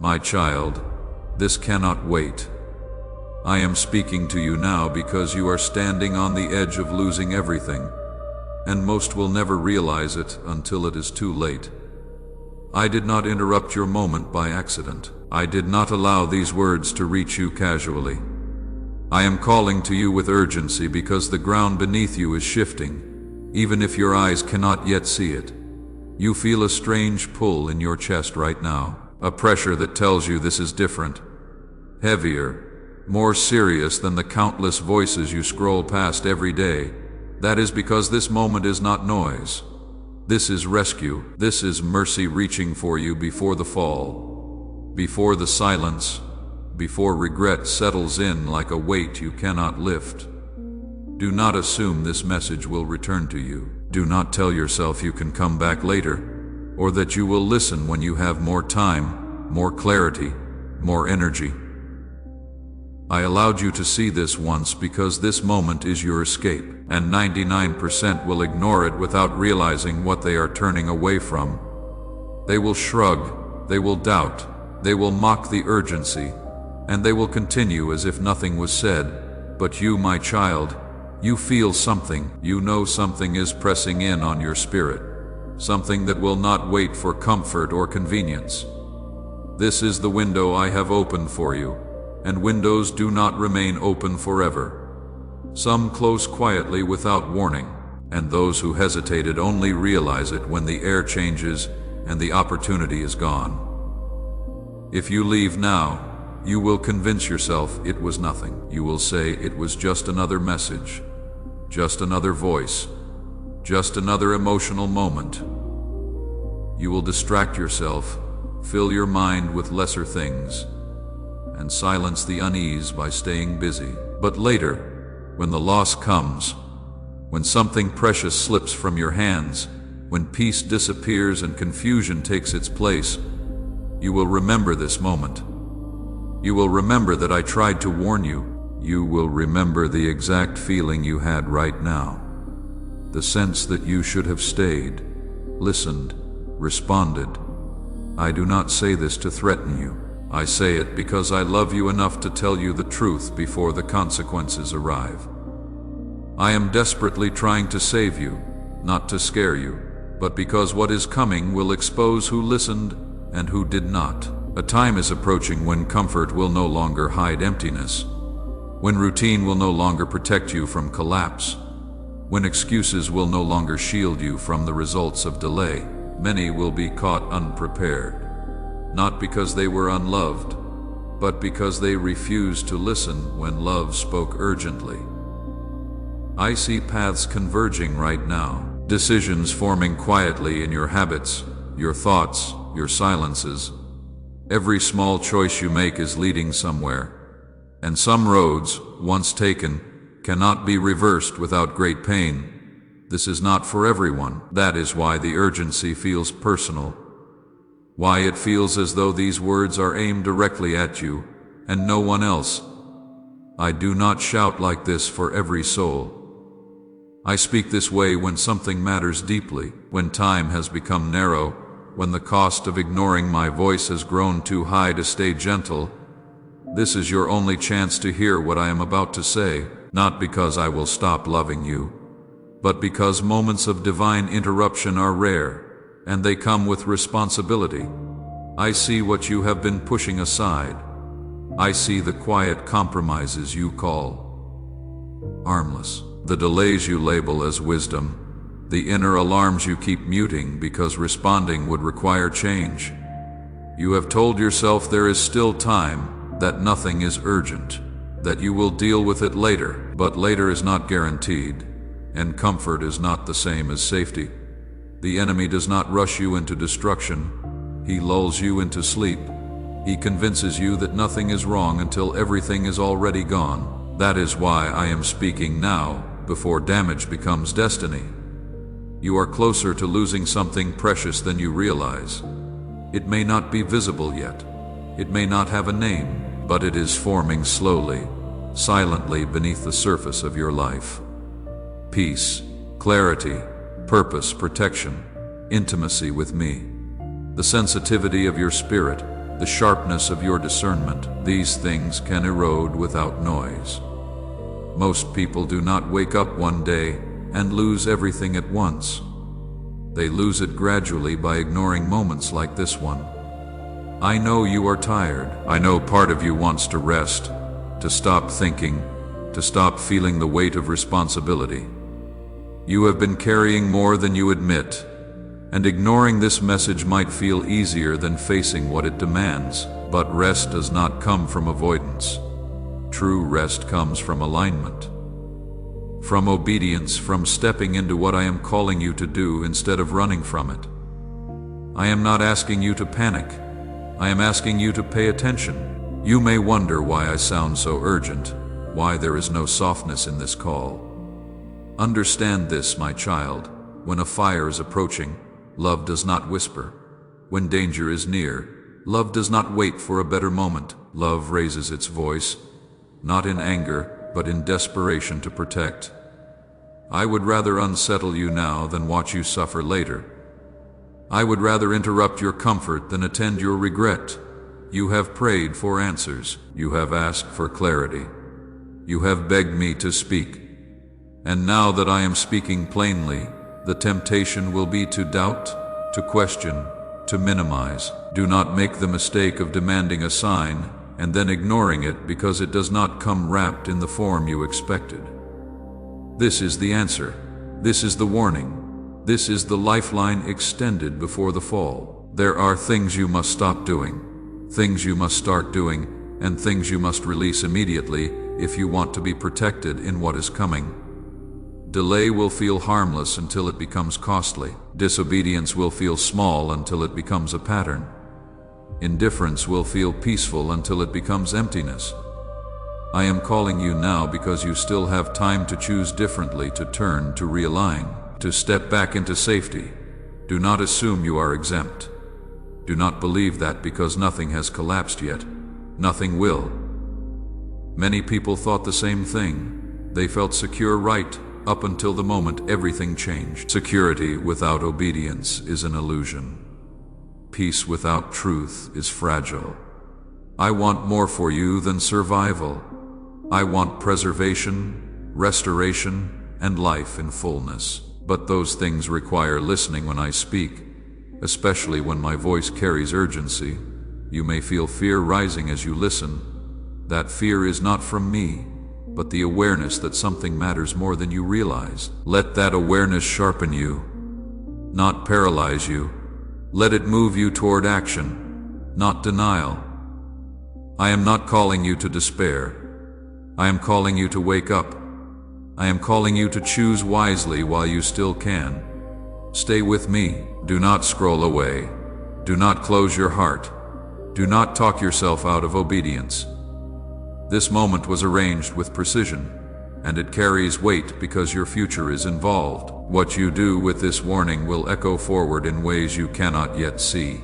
My child, this cannot wait. I am speaking to you now because you are standing on the edge of losing everything, and most will never realize it until it is too late. I did not interrupt your moment by accident. I did not allow these words to reach you casually. I am calling to you with urgency because the ground beneath you is shifting, even if your eyes cannot yet see it. You feel a strange pull in your chest right now, a pressure that tells you this is different, heavier, more serious than the countless voices you scroll past every day. That is because this moment is not noise. This is rescue. This is mercy reaching for you before the fall, before the silence, before regret settles in like a weight you cannot lift. Do not assume this message will return to you. Do not tell yourself you can come back later, or that you will listen when you have more time, more clarity, more energy. I allowed you to see this once because this moment is your escape, and 99% will ignore it without realizing what they are turning away from. They will shrug, they will doubt, they will mock the urgency, and they will continue as if nothing was said. But you, my child, you feel something. You know something is pressing in on your spirit, something that will not wait for comfort or convenience. This is the window I have opened for you, and windows do not remain open forever. Some close quietly without warning, and those who hesitated only realize it when the air changes and the opportunity is gone. If you leave now, you will convince yourself it was nothing. You will say it was just another message, just another voice, just another emotional moment. You will distract yourself, fill your mind with lesser things, and silence the unease by staying busy. But later, when the loss comes, when something precious slips from your hands, when peace disappears and confusion takes its place, you will remember this moment. You will remember that I tried to warn you. You will remember the exact feeling you had right now. The sense that you should have stayed, listened, responded. I do not say this to threaten you. I say it because I love you enough to tell you the truth before the consequences arrive. I am desperately trying to save you, not to scare you, but because what is coming will expose who listened and who did not. A time is approaching when comfort will no longer hide emptiness, when routine will no longer protect you from collapse, when excuses will no longer shield you from the results of delay. Many will be caught unprepared. Not because they were unloved, but because they refused to listen when love spoke urgently. I see paths converging right now, decisions forming quietly in your habits, your thoughts, your silences. Every small choice you make is leading somewhere, and some roads, once taken, cannot be reversed without great pain. This is not for everyone. That is why the urgency feels personal. Why it feels as though these words are aimed directly at you, and no one else. I do not shout like this for every soul. I speak this way when something matters deeply, when time has become narrow, when the cost of ignoring my voice has grown too high to stay gentle. This is your only chance to hear what I am about to say, not because I will stop loving you, but because moments of divine interruption are rare, and they come with responsibility. I see what you have been pushing aside. I see the quiet compromises you call harmless, the delays you label as wisdom, the inner alarms you keep muting because responding would require change. You have told yourself there is still time, that nothing is urgent, that you will deal with it later, but later is not guaranteed, and comfort is not the same as safety. The enemy does not rush you into destruction. He lulls you into sleep. He convinces you that nothing is wrong until everything is already gone. That is why I am speaking now, before damage becomes destiny. You are closer to losing something precious than you realize. It may not be visible yet. It may not have a name, but it is forming slowly, silently beneath the surface of your life. Peace, clarity, purpose, protection, intimacy with me. The sensitivity of your spirit, the sharpness of your discernment. These things can erode without noise. Most people do not wake up one day and lose everything at once. They lose it gradually by ignoring moments like this one. I know you are tired. I know part of you wants to rest, to stop thinking, to stop feeling the weight of responsibility. You have been carrying more than you admit, and ignoring this message might feel easier than facing what it demands. But rest does not come from avoidance. True rest comes from alignment, from obedience, from stepping into what I am calling you to do instead of running from it. I am not asking you to panic. I am asking you to pay attention. You may wonder why I sound so urgent, why there is no softness in this call. Understand this, my child. When a fire is approaching, love does not whisper. When danger is near, love does not wait for a better moment. Love raises its voice, not in anger, but in desperation to protect. I would rather unsettle you now than watch you suffer later. I would rather interrupt your comfort than attend your regret. You have prayed for answers. You have asked for clarity. You have begged me to speak. And now that I am speaking plainly, the temptation will be to doubt, to question, to minimize. Do not make the mistake of demanding a sign and then ignoring it because it does not come wrapped in the form you expected. This is the answer. This is the warning. This is the lifeline extended before the fall. There are things you must stop doing, things you must start doing, and things you must release immediately if you want to be protected in what is coming. Delay will feel harmless until it becomes costly. Disobedience will feel small until it becomes a pattern. Indifference will feel peaceful until it becomes emptiness. I am calling you now because you still have time to choose differently, to turn, to realign, to step back into safety. Do not assume you are exempt. Do not believe that because nothing has collapsed yet. Nothing will. Many people thought the same thing. They felt secure right up until the moment everything changed. Security without obedience is an illusion. Peace without truth is fragile. I want more for you than survival. I want preservation, restoration, and life in fullness. But those things require listening when I speak, especially when my voice carries urgency. You may feel fear rising as you listen. That fear is not from me, but the awareness that something matters more than you realize. Let that awareness sharpen you, not paralyze you. Let it move you toward action, not denial. I am not calling you to despair. I am calling you to wake up. I am calling you to choose wisely while you still can. Stay with me. Do not scroll away. Do not close your heart. Do not talk yourself out of obedience. This moment was arranged with precision, and it carries weight because your future is involved. What you do with this warning will echo forward in ways you cannot yet see.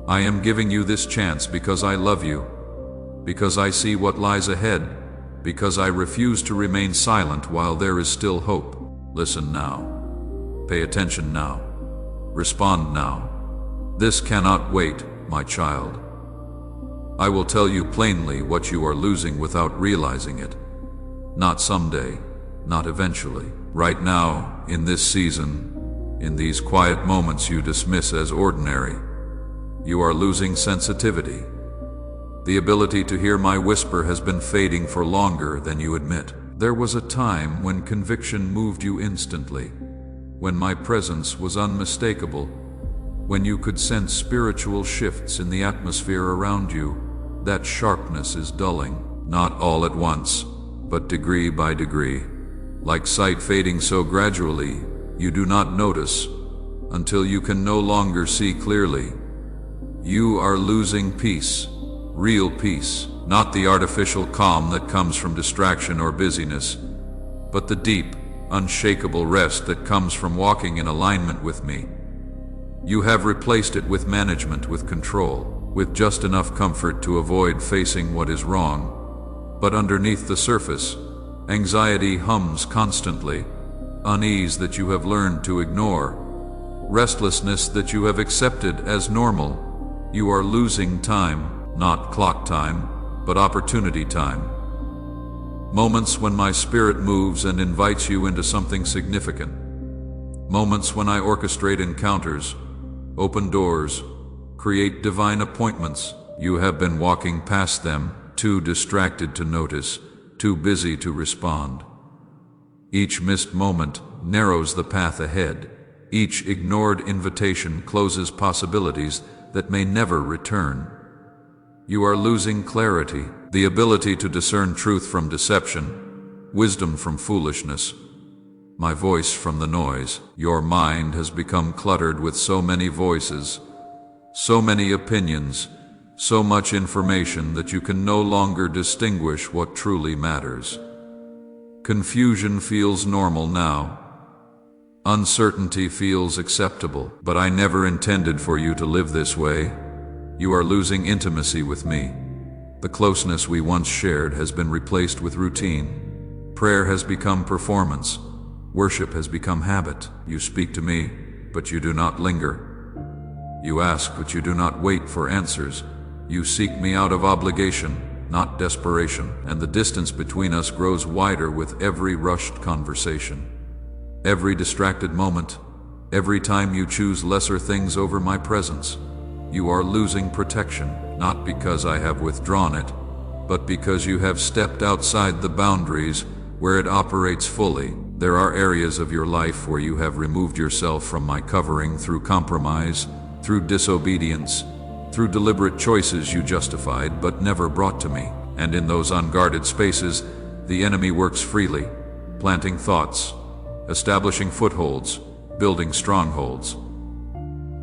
I am giving you this chance because I love you, because I see what lies ahead, because I refuse to remain silent while there is still hope. Listen now. Pay attention now. Respond now. This cannot wait, my child. I will tell you plainly what you are losing without realizing it. Not someday, not eventually. Right now, in this season, in these quiet moments you dismiss as ordinary, you are losing sensitivity. The ability to hear my whisper has been fading for longer than you admit. There was a time when conviction moved you instantly, when my presence was unmistakable, when you could sense spiritual shifts in the atmosphere around you. That sharpness is dulling, not all at once, but degree by degree. Like sight fading so gradually, you do not notice until you can no longer see clearly. You are losing peace, real peace, not the artificial calm that comes from distraction or busyness, but the deep, unshakable rest that comes from walking in alignment with me. You have replaced it with management, with control, with just enough comfort to avoid facing what is wrong. But underneath the surface, anxiety hums constantly, unease that you have learned to ignore, restlessness that you have accepted as normal. You are losing time, not clock time, but opportunity time. Moments when my spirit moves and invites you into something significant. Moments when I orchestrate encounters, open doors, create divine appointments. You have been walking past them, too distracted to notice, too busy to respond. Each missed moment narrows the path ahead. Each ignored invitation closes possibilities that may never return. You are losing clarity, the ability to discern truth from deception, wisdom from foolishness, my voice from the noise. Your mind has become cluttered with so many voices, so many opinions, so much information that you can no longer distinguish what truly matters. Confusion feels normal now. Uncertainty feels acceptable, but I never intended for you to live this way. You are losing intimacy with me. The closeness we once shared has been replaced with routine. Prayer has become performance. Worship has become habit. You speak to me, but you do not linger. You ask, but you do not wait for answers. You seek me out of obligation, not desperation, and the distance between us grows wider with every rushed conversation. Every distracted moment, every time you choose lesser things over my presence. You are losing protection, not because I have withdrawn it, but because you have stepped outside the boundaries where it operates fully. There are areas of your life where you have removed yourself from my covering through compromise, through disobedience, through deliberate choices you justified but never brought to me. And in those unguarded spaces, the enemy works freely, planting thoughts, establishing footholds, building strongholds.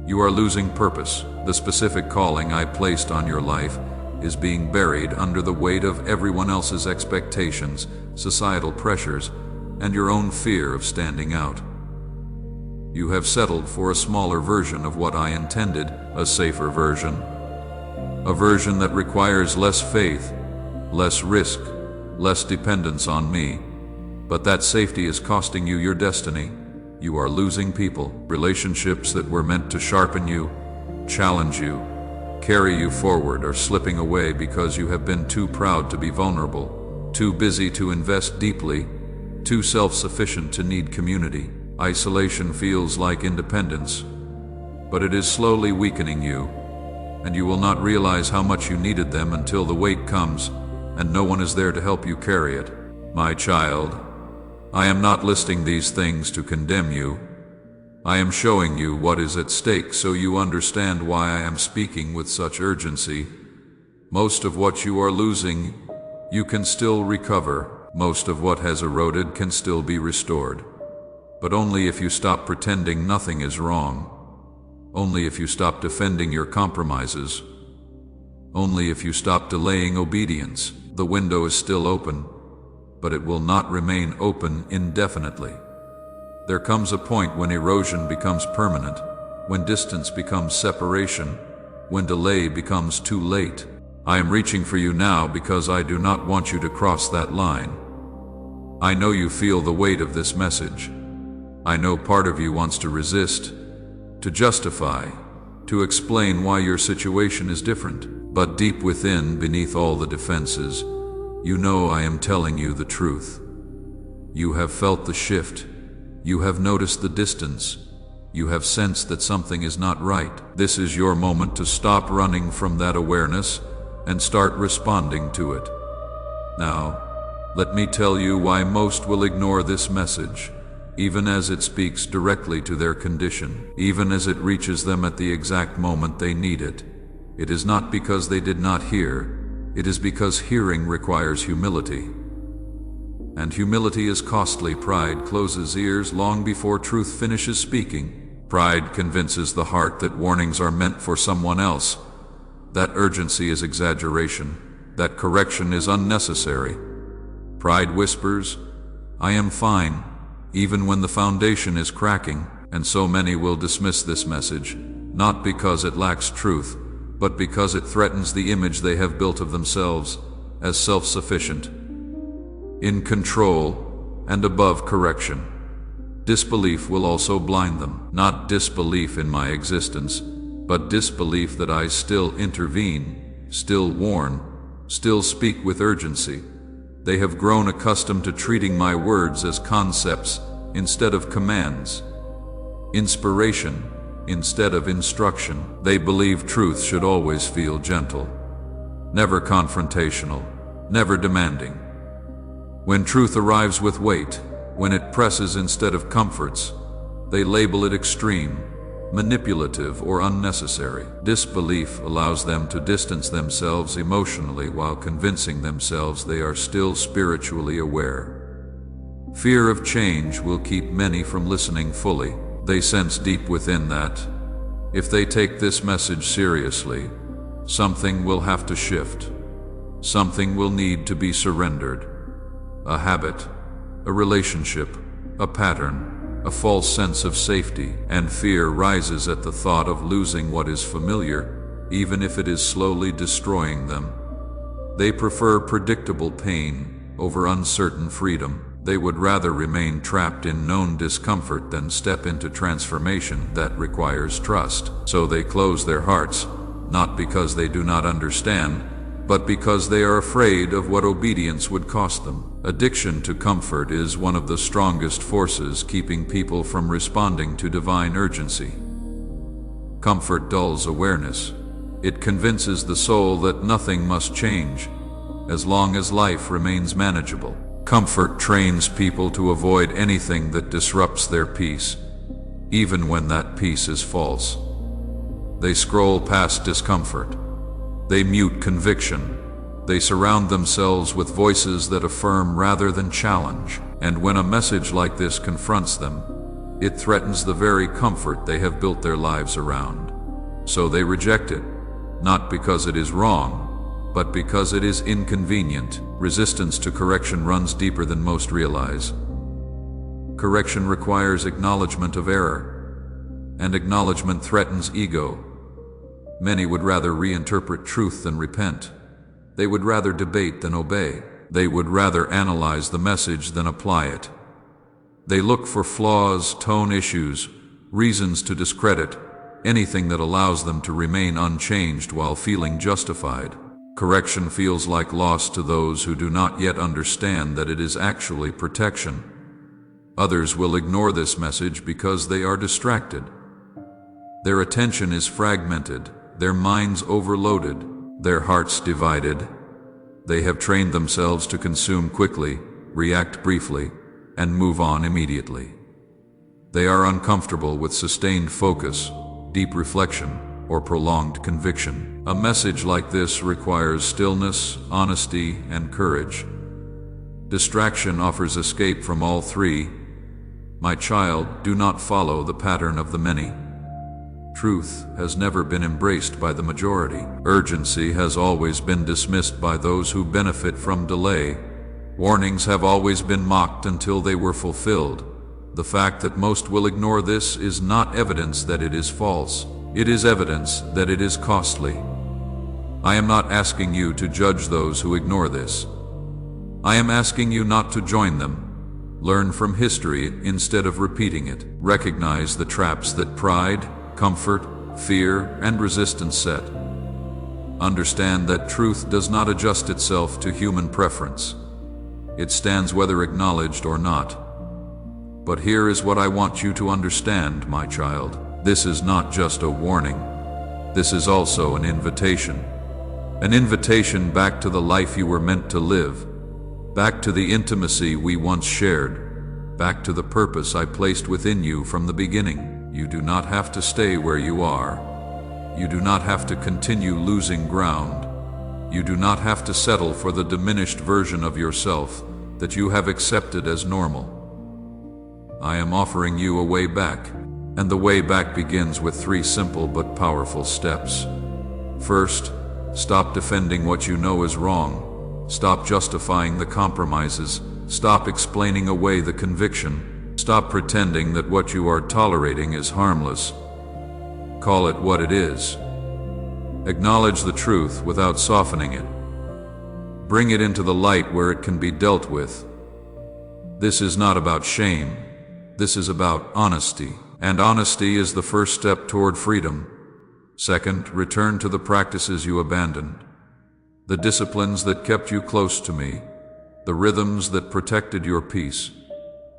You are losing purpose. The specific calling I placed on your life is being buried under the weight of everyone else's expectations, societal pressures, and your own fear of standing out. You have settled for a smaller version of what I intended, a safer version. A version that requires less faith, less risk, less dependence on me. But that safety is costing you your destiny. You are losing people, relationships that were meant to sharpen you, challenge you, carry you forward are slipping away because you have been too proud to be vulnerable, too busy to invest deeply, too self-sufficient to need community. Isolation feels like independence, but it is slowly weakening you, and you will not realize how much you needed them until the weight comes and no one is there to help you carry it. My child, I am not listing these things to condemn you. I am showing you what is at stake so you understand why I am speaking with such urgency. Most of what you are losing, you can still recover. Most of what has eroded can still be restored. But only if you stop pretending nothing is wrong. Only if you stop defending your compromises. Only if you stop delaying obedience. The window is still open, but it will not remain open indefinitely. There comes a point when erosion becomes permanent, when distance becomes separation, when delay becomes too late. I am reaching for you now because I do not want you to cross that line. I know you feel the weight of this message. I know part of you wants to resist, to justify, to explain why your situation is different. But deep within, beneath all the defenses, you know I am telling you the truth. You have felt the shift. You have noticed the distance. You have sensed that something is not right. This is your moment to stop running from that awareness and start responding to it. Now, let me tell you why most will ignore this message, even as it speaks directly to their condition, even as it reaches them at the exact moment they need it. It is not because they did not hear. It is because hearing requires humility. And humility is costly. Pride closes ears long before truth finishes speaking. Pride convinces the heart that warnings are meant for someone else, that urgency is exaggeration, that correction is unnecessary. Pride whispers, "I am fine," even when the foundation is cracking, and so many will dismiss this message, not because it lacks truth, but because it threatens the image they have built of themselves as self-sufficient, in control, and above correction. Disbelief will also blind them, not disbelief in my existence, but disbelief that I still intervene, still warn, still speak with urgency. They have grown accustomed to treating my words as concepts instead of commands, inspiration instead of instruction. They believe truth should always feel gentle, never confrontational, never demanding. When truth arrives with weight, when it presses instead of comforts, they label it extreme, manipulative, or unnecessary. Disbelief allows them to distance themselves emotionally while convincing themselves they are still spiritually aware. Fear of change will keep many from listening fully. They sense deep within that, if they take this message seriously, something will have to shift. Something will need to be surrendered. A habit, a relationship, a pattern, a false sense of safety, and fear rises at the thought of losing what is familiar, even if it is slowly destroying them. They prefer predictable pain over uncertain freedom. They would rather remain trapped in known discomfort than step into transformation that requires trust. So they close their hearts, not because they do not understand, but because they are afraid of what obedience would cost them. Addiction to comfort is one of the strongest forces keeping people from responding to divine urgency. Comfort dulls awareness. It convinces the soul that nothing must change, as long as life remains manageable. Comfort trains people to avoid anything that disrupts their peace, even when that peace is false. They scroll past discomfort. They mute conviction. They surround themselves with voices that affirm rather than challenge. And when a message like this confronts them, it threatens the very comfort they have built their lives around. So they reject it, not because it is wrong, but because it is inconvenient. Resistance to correction runs deeper than most realize. Correction requires acknowledgement of error, and acknowledgement threatens ego. Many would rather reinterpret truth than repent. They would rather debate than obey. They would rather analyze the message than apply it. They look for flaws, tone issues, reasons to discredit, anything that allows them to remain unchanged while feeling justified. Correction feels like loss to those who do not yet understand that it is actually protection. Others will ignore this message because they are distracted. Their attention is fragmented, their minds overloaded, their hearts divided. They have trained themselves to consume quickly, react briefly, and move on immediately. They are uncomfortable with sustained focus, deep reflection, or prolonged conviction. A message like this requires stillness, honesty, and courage. Distraction offers escape from all three. My child, do not follow the pattern of the many. Truth has never been embraced by the majority. Urgency has always been dismissed by those who benefit from delay. Warnings have always been mocked until they were fulfilled. The fact that most will ignore this is not evidence that it is false. It is evidence that it is costly. I am not asking you to judge those who ignore this. I am asking you not to join them. Learn from history instead of repeating it. Recognize the traps that pride, comfort, fear, and resistance set. Understand that truth does not adjust itself to human preference. It stands whether acknowledged or not. But here is what I want you to understand, my child. This is not just a warning. This is also an invitation. An invitation back to the life you were meant to live. Back to the intimacy we once shared. Back to the purpose I placed within you from the beginning. You do not have to stay where you are. You do not have to continue losing ground. You do not have to settle for the diminished version of yourself that you have accepted as normal. I am offering you a way back, and the way back begins with 3 simple but powerful steps. First, stop defending what you know is wrong. Stop justifying the compromises. Stop explaining away the conviction. Stop pretending that what you are tolerating is harmless. Call it what it is. Acknowledge the truth without softening it. Bring it into the light where it can be dealt with. This is not about shame. This is about honesty. And honesty is the first step toward freedom. Second, return to the practices you abandoned, the disciplines that kept you close to me, the rhythms that protected your peace,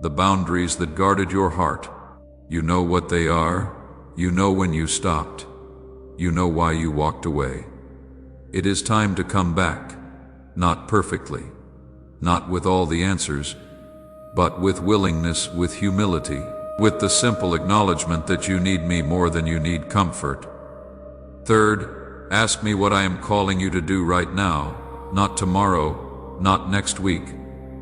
the boundaries that guarded your heart. You know what they are. You know when you stopped. You know why you walked away. It is time to come back, not perfectly, not with all the answers, but with willingness, with humility, with the simple acknowledgement that you need me more than you need comfort. Third, ask me what I am calling you to do right now, not tomorrow, not next week,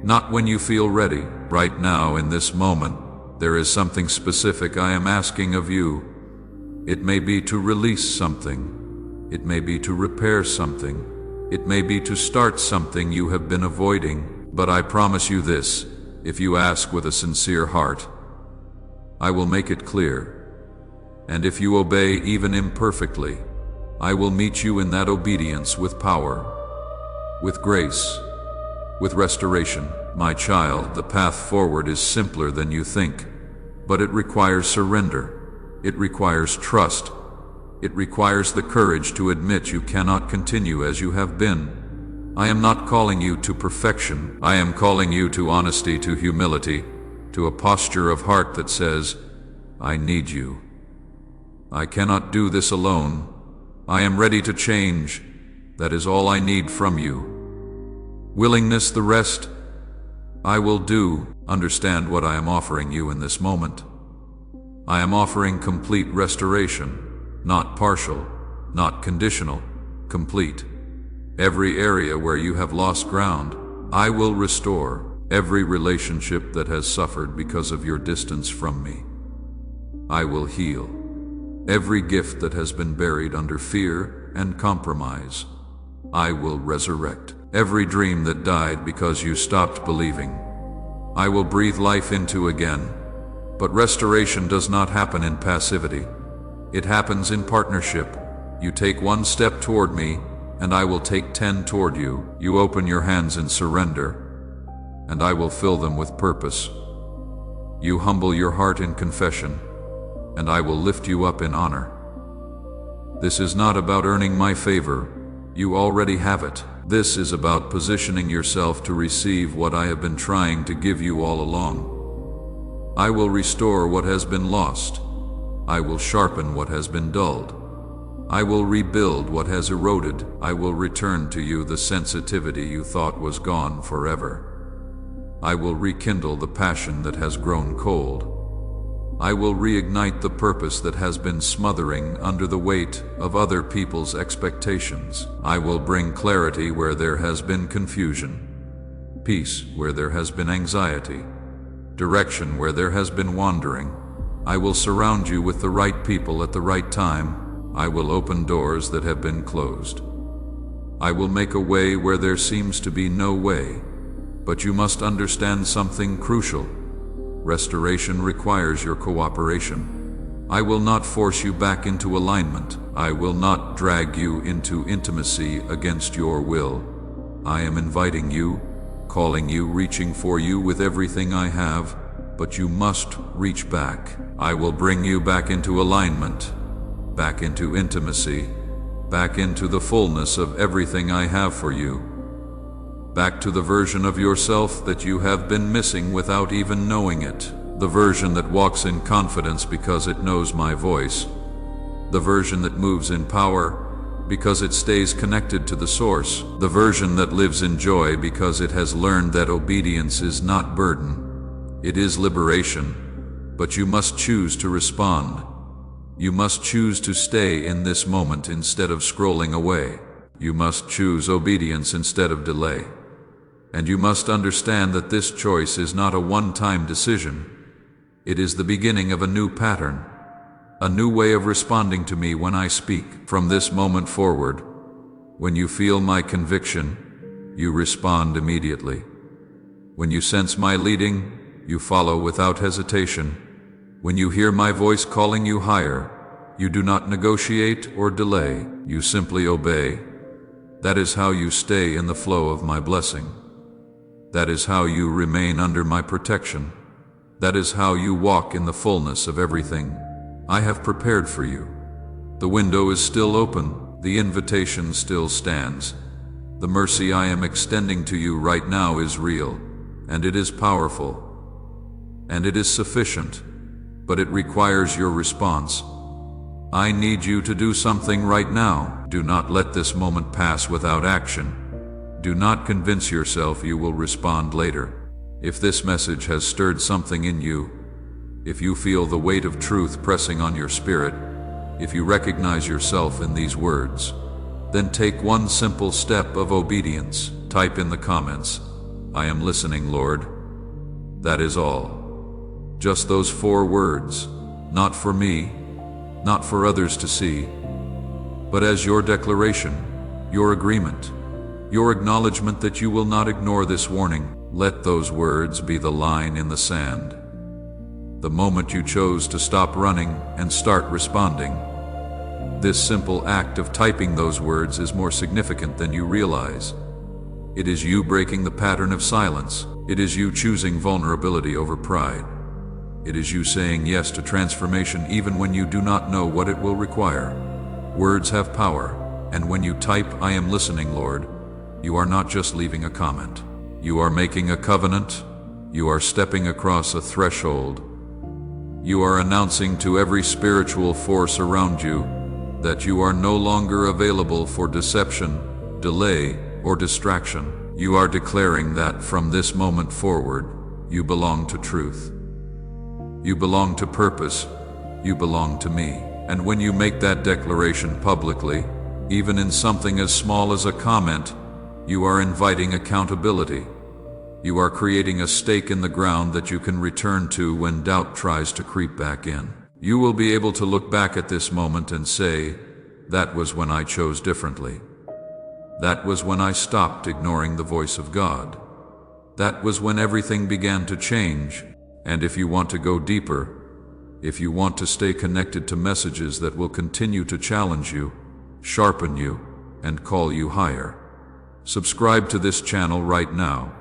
not when you feel ready. Right now, in this moment, there is something specific I am asking of you. It may be to release something. It may be to repair something. It may be to start something you have been avoiding. But I promise you this, if you ask with a sincere heart, I will make it clear. And if you obey even imperfectly, I will meet you in that obedience with power, with grace, with restoration. My child, the path forward is simpler than you think, but it requires surrender. It requires trust. It requires the courage to admit you cannot continue as you have been. I am not calling you to perfection. I am calling you to honesty, to humility, to a posture of heart that says, I need you. I cannot do this alone. I am ready to change. That is all I need from you. Willingness, the rest, I will do. Understand what I am offering you in this moment. I am offering complete restoration, not partial, not conditional, complete. Every area where you have lost ground, I will restore. Every relationship that has suffered because of your distance from me, I will heal. Every gift that has been buried under fear and compromise, I will resurrect. Every dream that died because you stopped believing, I will breathe life into again. But restoration does not happen in passivity. It happens in partnership. You take one step toward me, and I will take 10 toward you. You open your hands in surrender, and I will fill them with purpose. You humble your heart in confession, and I will lift you up in honor. This is not about earning my favor. You already have it. This is about positioning yourself to receive what I have been trying to give you all along. I will restore what has been lost. I will sharpen what has been dulled. I will rebuild what has eroded. I will return to you the sensitivity you thought was gone forever. I will rekindle the passion that has grown cold. I will reignite the purpose that has been smothering under the weight of other people's expectations. I will bring clarity where there has been confusion, peace where there has been anxiety, direction where there has been wandering. I will surround you with the right people at the right time. I will open doors that have been closed. I will make a way where there seems to be no way. But you must understand something crucial. Restoration requires your cooperation. I will not force you back into alignment. I will not drag you into intimacy against your will. I am inviting you, calling you, reaching for you with everything I have, but you must reach back. I will bring you back into alignment, back into intimacy, back into the fullness of everything I have for you. Back to the version of yourself that you have been missing without even knowing it. The version that walks in confidence because it knows my voice. The version that moves in power because it stays connected to the source. The version that lives in joy because it has learned that obedience is not burden. It is liberation. But you must choose to respond. You must choose to stay in this moment instead of scrolling away. You must choose obedience instead of delay. And you must understand that this choice is not a one-time decision. It is the beginning of a new pattern, a new way of responding to me when I speak. From this moment forward, when you feel my conviction, you respond immediately. When you sense my leading, you follow without hesitation. When you hear my voice calling you higher, you do not negotiate or delay, you simply obey. That is how you stay in the flow of my blessing. That is how you remain under my protection. That is how you walk in the fullness of everything I have prepared for you. The window is still open. The invitation still stands. The mercy I am extending to you right now is real, and it is powerful, and it is sufficient, but it requires your response. I need you to do something right now. Do not let this moment pass without action. Do not convince yourself you will respond later. If this message has stirred something in you, if you feel the weight of truth pressing on your spirit, if you recognize yourself in these words, then take one simple step of obedience. Type in the comments, "I am listening, Lord." That is all. Just those 4 words, not for me, not for others to see, but as your declaration, your agreement, your acknowledgement that you will not ignore this warning. Let those words be the line in the sand. The moment you chose to stop running and start responding. This simple act of typing those words is more significant than you realize. It is you breaking the pattern of silence. It is you choosing vulnerability over pride. It is you saying yes to transformation even when you do not know what it will require. Words have power, and when you type, "I am listening, Lord," you are not just leaving a comment. You are making a covenant. You are stepping across a threshold. You are announcing to every spiritual force around you that you are no longer available for deception, delay, or distraction. You are declaring that from this moment forward, you belong to truth. You belong to purpose. You belong to me. And when you make that declaration publicly, even in something as small as a comment, you are inviting accountability. You are creating a stake in the ground that you can return to when doubt tries to creep back in. You will be able to look back at this moment and say, "That was when I chose differently. That was when I stopped ignoring the voice of God. That was when everything began to change." And if you want to go deeper, if you want to stay connected to messages that will continue to challenge you, sharpen you, and call you higher, subscribe to this channel right now.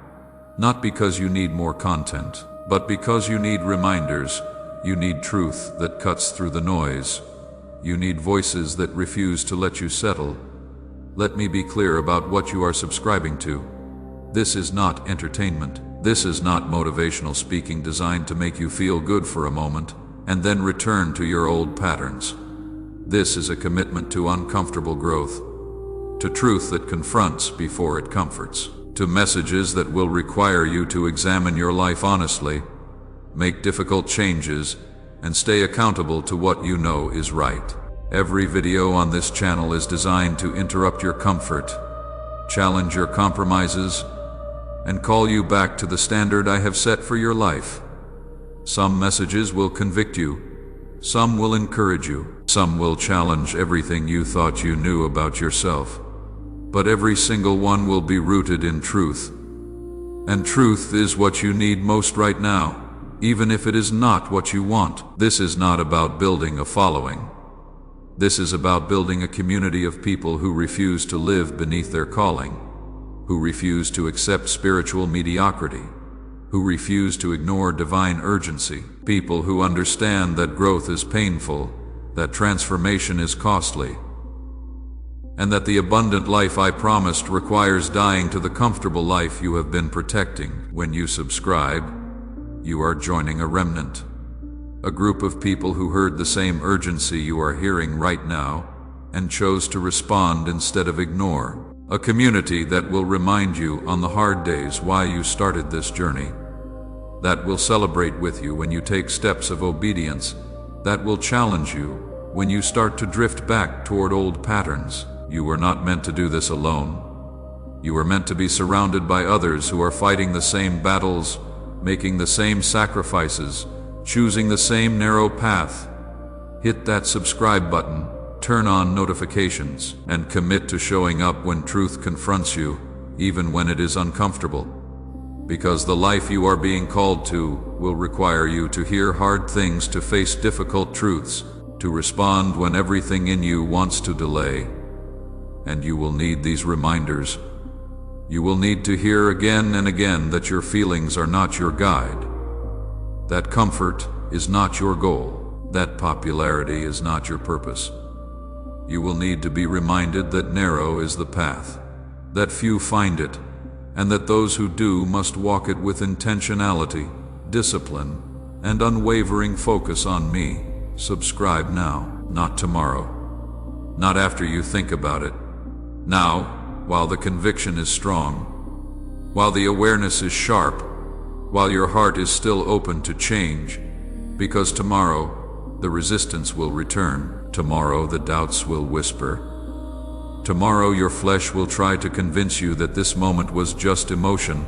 Not because you need more content, but because you need reminders. You need truth that cuts through the noise. You need voices that refuse to let you settle. Let me be clear about what you are subscribing to. This is not entertainment. This is not motivational speaking designed to make you feel good for a moment and then return to your old patterns. This is a commitment to uncomfortable growth, to truth that confronts before it comforts, to messages that will require you to examine your life honestly, make difficult changes, and stay accountable to what you know is right. Every video on this channel is designed to interrupt your comfort, challenge your compromises, and call you back to the standard I have set for your life. Some messages will convict you, some will encourage you, some will challenge everything you thought you knew about yourself. But every single one will be rooted in truth. And truth is what you need most right now, even if it is not what you want. This is not about building a following. This is about building a community of people who refuse to live beneath their calling, who refuse to accept spiritual mediocrity, who refuse to ignore divine urgency, people who understand that growth is painful, that transformation is costly, and that the abundant life I promised requires dying to the comfortable life you have been protecting. When you subscribe, you are joining a remnant, a group of people who heard the same urgency you are hearing right now and chose to respond instead of ignore. A community that will remind you on the hard days why you started this journey, that will celebrate with you when you take steps of obedience, that will challenge you when you start to drift back toward old patterns. You were not meant to do this alone. You were meant to be surrounded by others who are fighting the same battles, making the same sacrifices, choosing the same narrow path. Hit that subscribe button, turn on notifications, and commit to showing up when truth confronts you, even when it is uncomfortable. Because the life you are being called to will require you to hear hard things, to face difficult truths, to respond when everything in you wants to delay. And you will need these reminders. You will need to hear again and again that your feelings are not your guide, that comfort is not your goal, that popularity is not your purpose, You will need to be reminded that narrow is the path, that few find it, and that those who do must walk it with intentionality, discipline, and unwavering focus on me. Subscribe now, not tomorrow. Not after you think about it. Now, while the conviction is strong, while the awareness is sharp, while your heart is still open to change, because tomorrow the resistance will return. Tomorrow the doubts will whisper. Tomorrow your flesh will try to convince you that this moment was just emotion,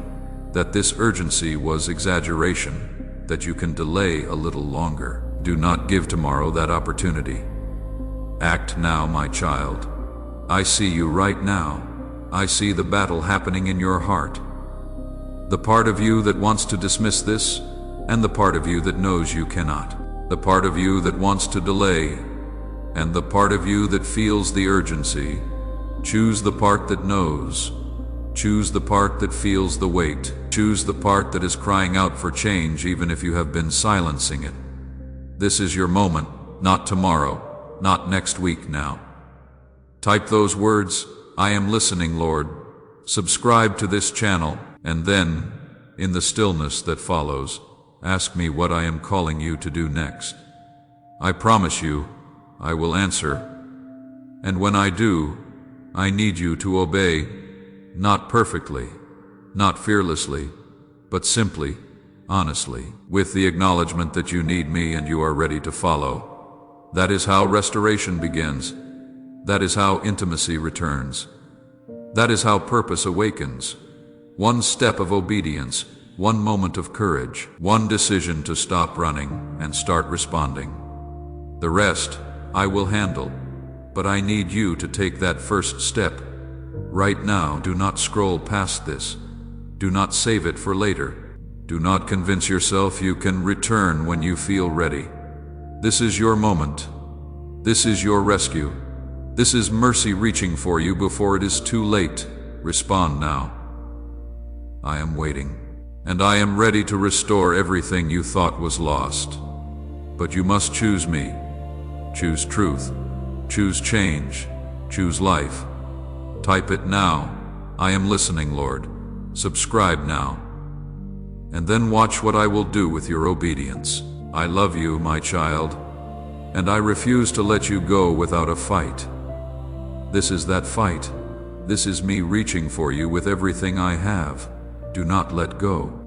that this urgency was exaggeration, that you can delay a little longer. Do not give tomorrow that opportunity. Act now, my child. I see you right now. I see the battle happening in your heart. The part of you that wants to dismiss this, and the part of you that knows you cannot. The part of you that wants to delay, and the part of you that feels the urgency. Choose the part that knows. Choose the part that feels the weight. Choose the part that is crying out for change even if you have been silencing it. This is your moment, not tomorrow, not next week now. Type those words, "I am listening, Lord." Subscribe to this channel, and then, in the stillness that follows, ask me what I am calling you to do next. I promise you, I will answer. And when I do, I need you to obey, not perfectly, not fearlessly, but simply, honestly, with the acknowledgement that you need me and you are ready to follow. That is how restoration begins. That is how intimacy returns. That is how purpose awakens. One step of obedience, one moment of courage, one decision to stop running and start responding. The rest, I will handle. But I need you to take that first step. Right now, do not scroll past this. Do not save it for later. Do not convince yourself you can return when you feel ready. This is your moment. This is your rescue. This is mercy reaching for you before it is too late. Respond now. I am waiting, and I am ready to restore everything you thought was lost. But you must choose me. Choose truth. Choose change. Choose life. Type it now. I am listening, Lord. Subscribe now. And then watch what I will do with your obedience. I love you, my child, and I refuse to let you go without a fight. This is that fight. This is me reaching for you with everything I have. Do not let go.